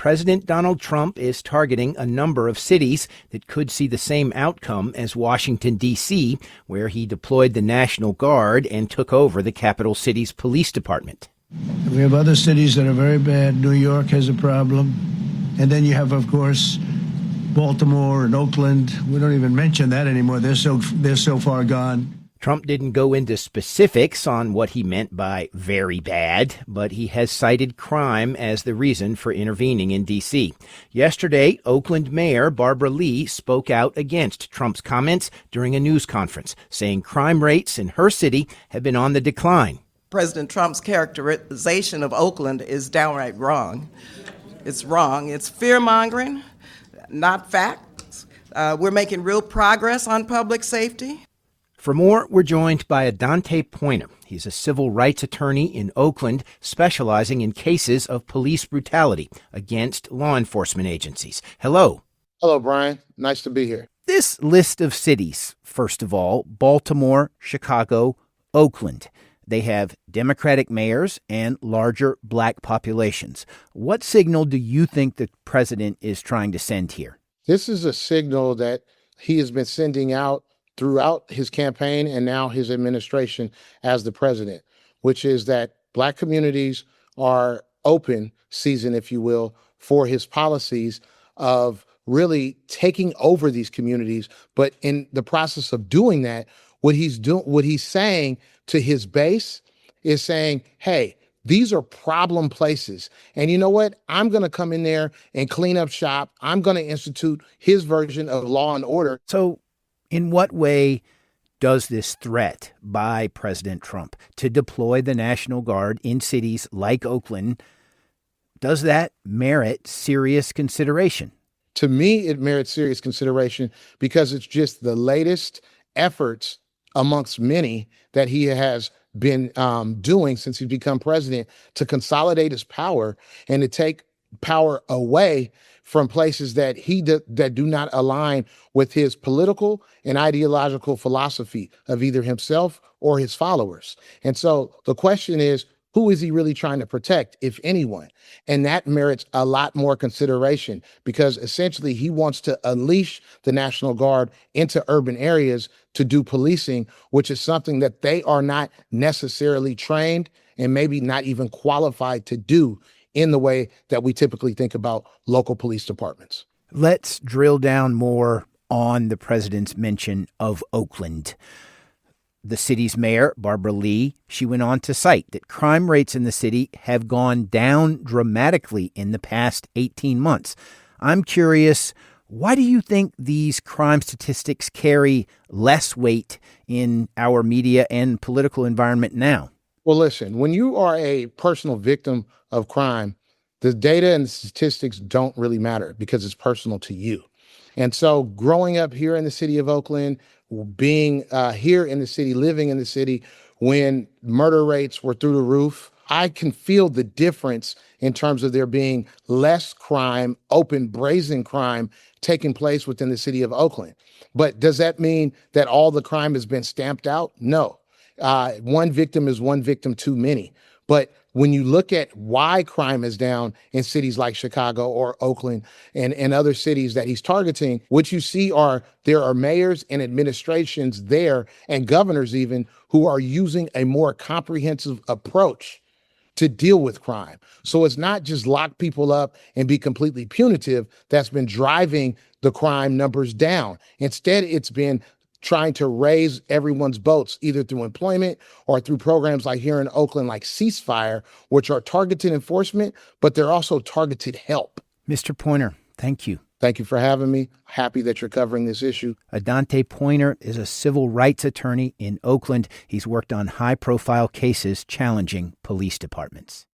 President Donald Trump is targeting a number of cities that could see the same outcome as Washington, D.C., where he deployed the National Guard and took over the capital city's police department. We have other cities that are very bad. New York has a problem. And then you have, of course, Baltimore and Oakland. We don't even mention that anymore. They're so far gone. Trump didn't go into specifics on what he meant by very bad, but he has cited crime as the reason for intervening in D.C. Yesterday, Oakland Mayor Barbara Lee spoke out against Trump's comments during a news conference, saying crime rates in her city have been on the decline. President Trump's characterization of Oakland is downright wrong. It's wrong. It's fear-mongering, not facts. We're making real progress on public safety. For more, we're joined by Adanté Pointer. He's a civil rights attorney in Oakland, specializing in cases of police brutality against law enforcement agencies. Hello. Hello, Brian. Nice to be here. This list of cities, first of all, Baltimore, Chicago, Oakland. They have Democratic mayors and larger black populations. What signal do you think the president is trying to send here? This is a signal that he has been sending out throughout his campaign and now his administration as the president, which is that black communities are open season, if you will, for his policies of really taking over these communities. But in the process of doing that, what he's saying to his base is saying, hey, these are problem places. And you know what? I'm going to come in there and clean up shop. I'm going to institute his version of law and order. So in what way does this threat by President Trump to deploy the National Guard in cities like Oakland, does that merit serious consideration? To me, it merits serious consideration because it's just the latest efforts amongst many that he has been doing since he's become president to consolidate his power and to take power away from places that that do not align with his political and ideological philosophy of either himself or his followers. And so the question is, who is he really trying to protect, if anyone? And that merits a lot more consideration because essentially he wants to unleash the National Guard into urban areas to do policing, which is something that they are not necessarily trained and maybe not even qualified to do in the way that we typically think about local police departments. Let's drill down more on the president's mention of Oakland. The city's mayor, Barbara Lee, she went on to cite that crime rates in the city have gone down dramatically in the past 18 months. I'm curious, why do you think these crime statistics carry less weight in our media and political environment now? Well, listen, when you are a personal victim of crime, the data and the statistics don't really matter because it's personal to you. And so growing up here in the city of Oakland, being here in the city, living in the city, when murder rates were through the roof, I can feel the difference in terms of there being less crime, open, brazen crime taking place within the city of Oakland. But does that mean that all the crime has been stamped out? No. One victim is one victim too many. But when you look at why crime is down in cities like Chicago or Oakland and other cities that he's targeting, what you see there are mayors and administrations there and governors even who are using a more comprehensive approach to deal with crime. So it's not just lock people up and be completely punitive that's been driving the crime numbers down. Instead, it's been trying to raise everyone's boats, either through employment or through programs like here in Oakland, like Ceasefire, which are targeted enforcement, but they're also targeted help. Mr. Pointer, thank you. Thank you for having me. Happy that you're covering this issue. Adanté Pointer is a civil rights attorney in Oakland. He's worked on high-profile cases challenging police departments.